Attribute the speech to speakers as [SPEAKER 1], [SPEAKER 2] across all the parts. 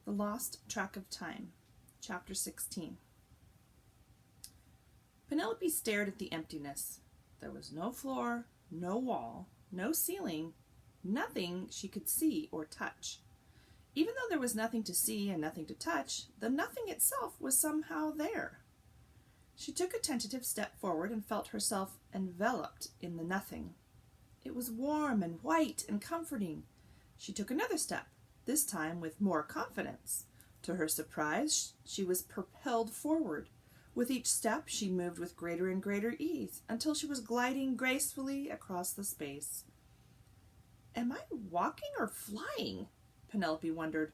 [SPEAKER 1] The Lost Track of Time, Chapter 16. Penelope stared at the emptiness. There was no floor, no wall, no ceiling, nothing she could see or touch. Even though there was nothing to see and nothing to touch, the nothing itself was somehow there. She took a tentative step forward and felt herself enveloped in the nothing. It was warm and white and comforting. She took another step, this time with more confidence. To her surprise, she was propelled forward. With each step, she moved with greater and greater ease until she was gliding gracefully across the space. "Am I walking or flying?" Penelope wondered.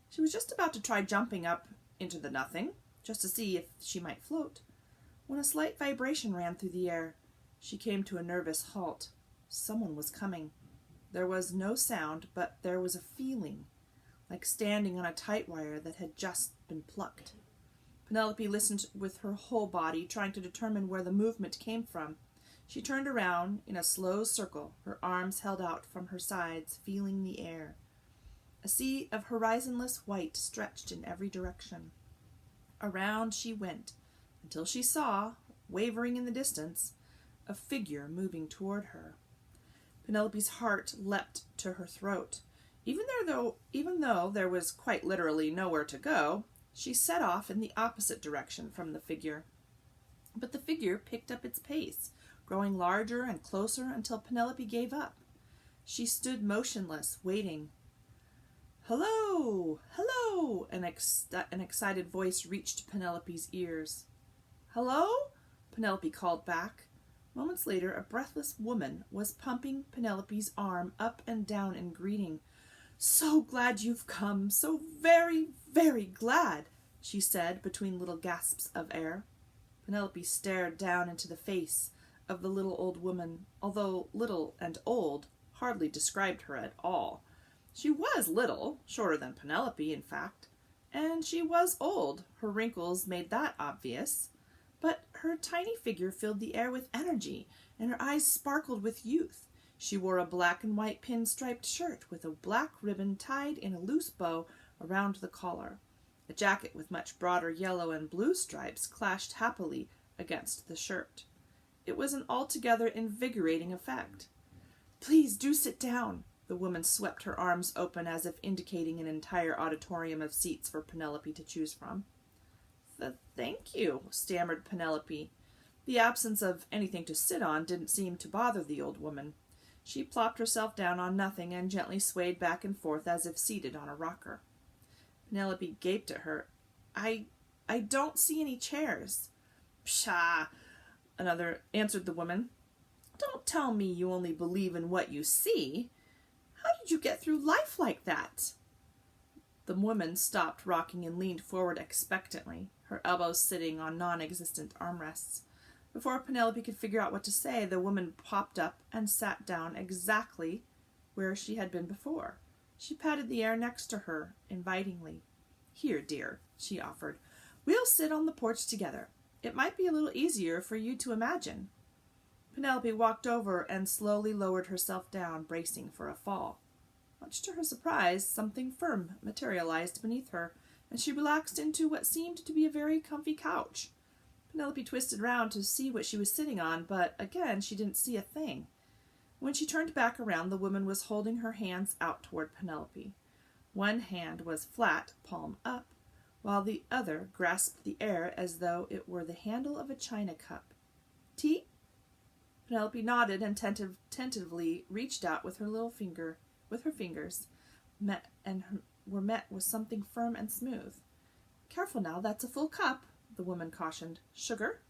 [SPEAKER 1] She was just about to try jumping up into the nothing, just to see if she might float, when a slight vibration ran through the air. She came to a nervous halt. Someone was coming. There was no sound, but there was a feeling, like standing on a tight wire that had just been plucked. Penelope listened with her whole body, trying to determine where the movement came from. She turned around in a slow circle, her arms held out from her sides, feeling the air. A sea of horizonless white stretched in every direction. Around she went, until she saw, wavering in the distance, a figure moving toward her. Penelope's heart leapt to her throat. Even though there was quite literally nowhere to go, she set off in the opposite direction from the figure. But the figure picked up its pace, growing larger and closer until Penelope gave up. She stood motionless, waiting. "Hello! Hello!" An excited voice reached Penelope's ears. "Hello?" Penelope called back. Moments later, a breathless woman was pumping Penelope's arm up and down in greeting. "So glad you've come, so very, very glad," she said between little gasps of air. Penelope stared down into the face of the little old woman, although little and old hardly described her at all. She was little, shorter than Penelope, in fact, and she was old. Her wrinkles made that obvious. But her tiny figure filled the air with energy, and her eyes sparkled with youth. She wore a black and white pin-striped shirt with a black ribbon tied in a loose bow around the collar. A jacket with much broader yellow and blue stripes clashed happily against the shirt. It was an altogether invigorating effect. "Please do sit down." The woman swept her arms open as if indicating an entire auditorium of seats for Penelope to choose from. "Thank you," stammered Penelope. The absence of anything to sit on didn't seem to bother the old woman. She plopped herself down on nothing and gently swayed back and forth as if seated on a rocker. Penelope gaped at her. I don't see any chairs." "Pshaw," answered the woman. "Don't tell me you only believe in what you see. How did you get through life like that?" The woman stopped rocking and leaned forward expectantly, her elbows sitting on non-existent armrests. Before Penelope could figure out what to say, the woman popped up and sat down exactly where she had been before. She patted the air next to her invitingly. "Here, dear," she offered. "We'll sit on the porch together. It might be a little easier for you to imagine." Penelope walked over and slowly lowered herself down, bracing for a fall. Much to her surprise, something firm materialized beneath her, and she relaxed into what seemed to be a very comfy couch. Penelope twisted round to see what she was sitting on, but again she didn't see a thing. When she turned back around, the woman was holding her hands out toward Penelope. One hand was flat, palm up, while the other grasped the air as though it were the handle of a china cup. "Tea?" Penelope nodded and tentatively reached out with her fingers, were met with something firm and smooth. "Careful now, that's a full cup," the woman cautioned. "Sugar?"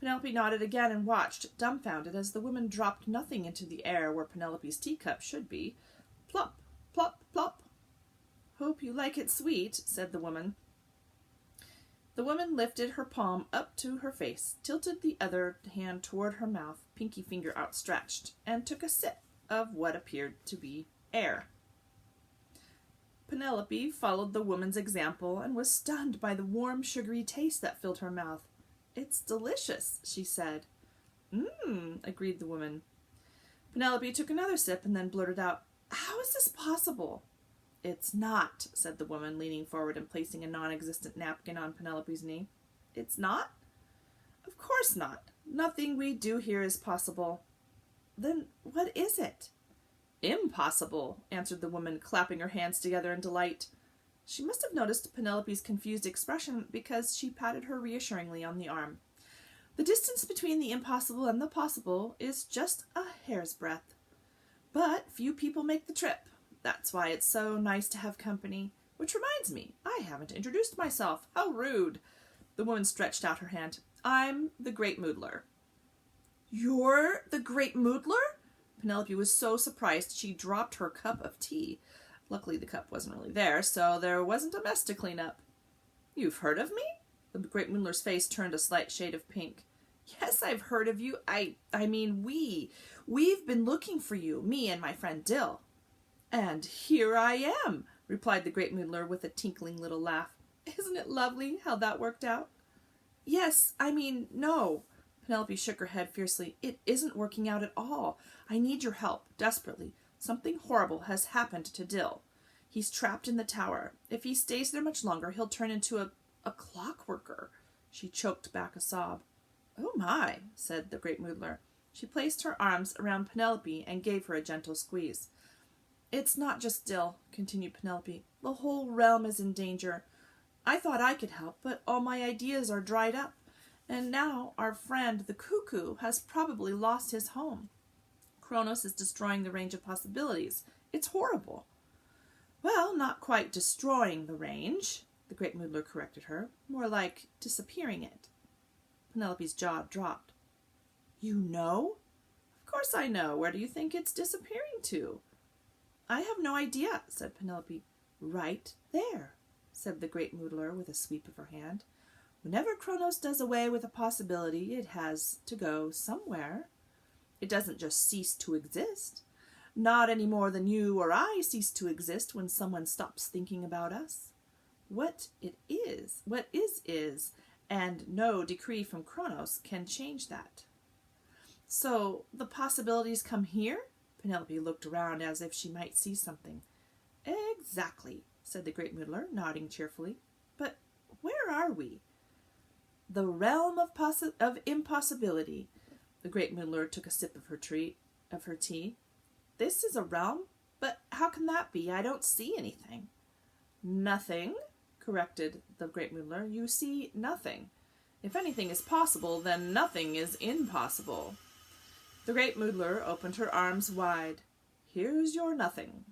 [SPEAKER 1] Penelope nodded again and watched, dumbfounded, as the woman dropped nothing into the air where Penelope's teacup should be. Plop, plop, plop. "Hope you like it sweet," said the woman. The woman lifted her palm up to her face, tilted the other hand toward her mouth, pinky finger outstretched, and took a sip of what appeared to be air. Penelope followed the woman's example and was stunned by the warm, sugary taste that filled her mouth. "It's delicious," she said. Agreed the woman. Penelope took another sip and then blurted out, "How is this possible?" It's not, said the woman, leaning forward and placing a non-existent napkin on Penelope's knee. It's not? Of course not. Nothing we do here is possible. Then what is it? Impossible, answered the woman, clapping her hands together in delight. She must have noticed Penelope's confused expression because she patted her reassuringly on the arm. The distance between the impossible and the possible is just a hair's breadth. But few people make the trip. That's why it's so nice to have company. Which reminds me, I haven't introduced myself. How rude. The woman stretched out her hand. I'm the Great Moodler. You're the Great Moodler? Penelope was so surprised she dropped her cup of tea. Luckily the cup wasn't really there, so there wasn't a mess to clean up. You've heard of me? The Great Moodler's face turned a slight shade of pink. Yes, I've heard of you. I mean, we've been looking for you, me and my friend Dill. And here I am, replied the Great Moodler with a tinkling little laugh. Isn't it lovely how that worked out? Yes, I mean, no. Penelope shook her head fiercely. It isn't working out at all. I need your help, desperately. Something horrible has happened to Dill. He's trapped in the tower. If he stays there much longer, he'll turn into a clockworker. She choked back a sob. Oh my, said the Great Moodler. She placed her arms around Penelope and gave her a gentle squeeze. It's not just Dill, continued Penelope. The whole realm is in danger. I thought I could help, but all my ideas are dried up. And now our friend, the cuckoo, has probably lost his home. Kronos is destroying the range of possibilities. It's horrible. Well, not quite destroying the range, the Great Moodler corrected her. More like disappearing it. Penelope's jaw dropped. You know? Of course I know. Where do you think it's disappearing to? I have no idea, said Penelope. Right there, said the Great Moodler with a sweep of her hand. Whenever Kronos does away with a possibility, it has to go somewhere. It doesn't just cease to exist. Not any more than you or I cease to exist when someone stops thinking about us. What is, and no decree from Kronos can change that. So the possibilities come here? Penelope looked around as if she might see something. Exactly, said the Great Moodler, nodding cheerfully. But where are we? The realm of impossibility. The Great Moodler took a sip of her tea. This is a realm? But how can that be? I don't see anything. Nothing, corrected the Great Moodler. You see nothing. If anything is possible, then nothing is impossible. The Great Moodler opened her arms wide. Here's your nothing.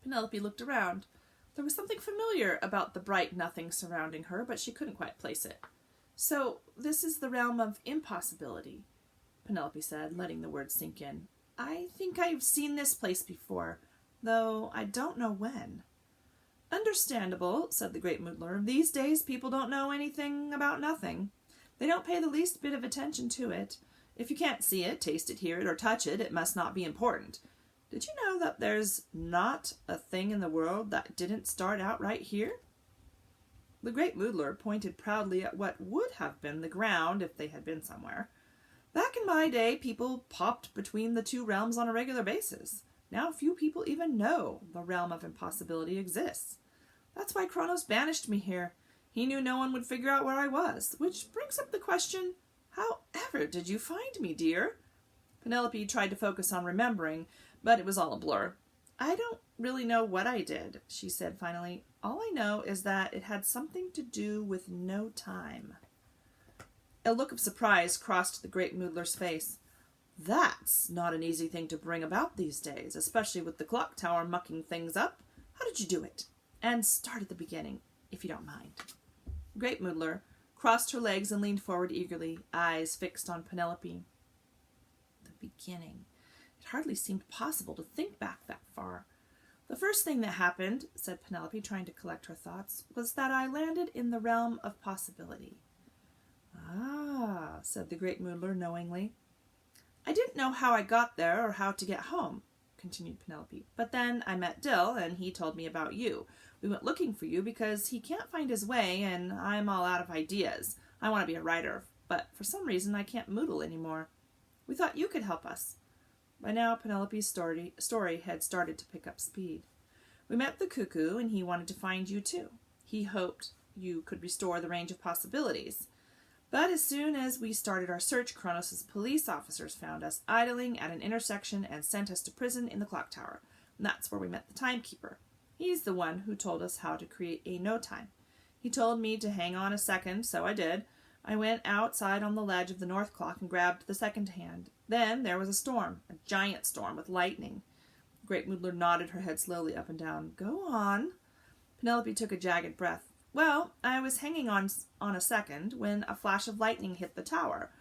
[SPEAKER 1] Penelope looked around. There was something familiar about the bright nothing surrounding her, but she couldn't quite place it. So, this is the realm of impossibility, Penelope said, letting the words sink in. I think I've seen this place before, though I don't know when. Understandable, said the Great Moodler. These days people don't know anything about nothing. They don't pay the least bit of attention to it. If you can't see it, taste it, hear it, or touch it, it must not be important. Did you know that there's not a thing in the world that didn't start out right here? The Great Moodler pointed proudly at what would have been the ground if they had been somewhere. Back in my day, people popped between the two realms on a regular basis. Now few people even know the realm of impossibility exists. That's why Kronos banished me here. He knew no one would figure out where I was, which brings up the question, how ever did you find me, dear? Penelope tried to focus on remembering, but it was all a blur. I don't really know what I did, she said finally. All I know is that it had something to do with no time. A look of surprise crossed the Great Moodler's face. That's not an easy thing to bring about these days, especially with the clock tower mucking things up. How did you do it? And start at the beginning, if you don't mind. Great Moodler crossed her legs and leaned forward eagerly, eyes fixed on Penelope. The beginning. It hardly seemed possible to think back that far. The first thing that happened, said Penelope, trying to collect her thoughts, was that I landed in the realm of possibility. Ah, said the Great Moodler knowingly. I didn't know how I got there or how to get home, continued Penelope. But then I met Dill, and he told me about you. We went looking for you because he can't find his way, and I'm all out of ideas. I want to be a writer, but for some reason I can't moodle anymore. We thought you could help us. By now Penelope's story had started to pick up speed. We met the cuckoo, and he wanted to find you too. He hoped you could restore the range of possibilities. But as soon as we started our search, Kronos' police officers found us idling at an intersection and sent us to prison in the clock tower. And that's where we met the timekeeper. He's the one who told us how to create a no time. He told me to hang on a second, so I did. I went outside on the ledge of the north clock and grabbed the second hand. Then there was a storm, a giant storm with lightning. Great Moodler nodded her head slowly up and down. Go on. Penelope took a jagged breath. Well, I was hanging on a second when a flash of lightning hit the tower.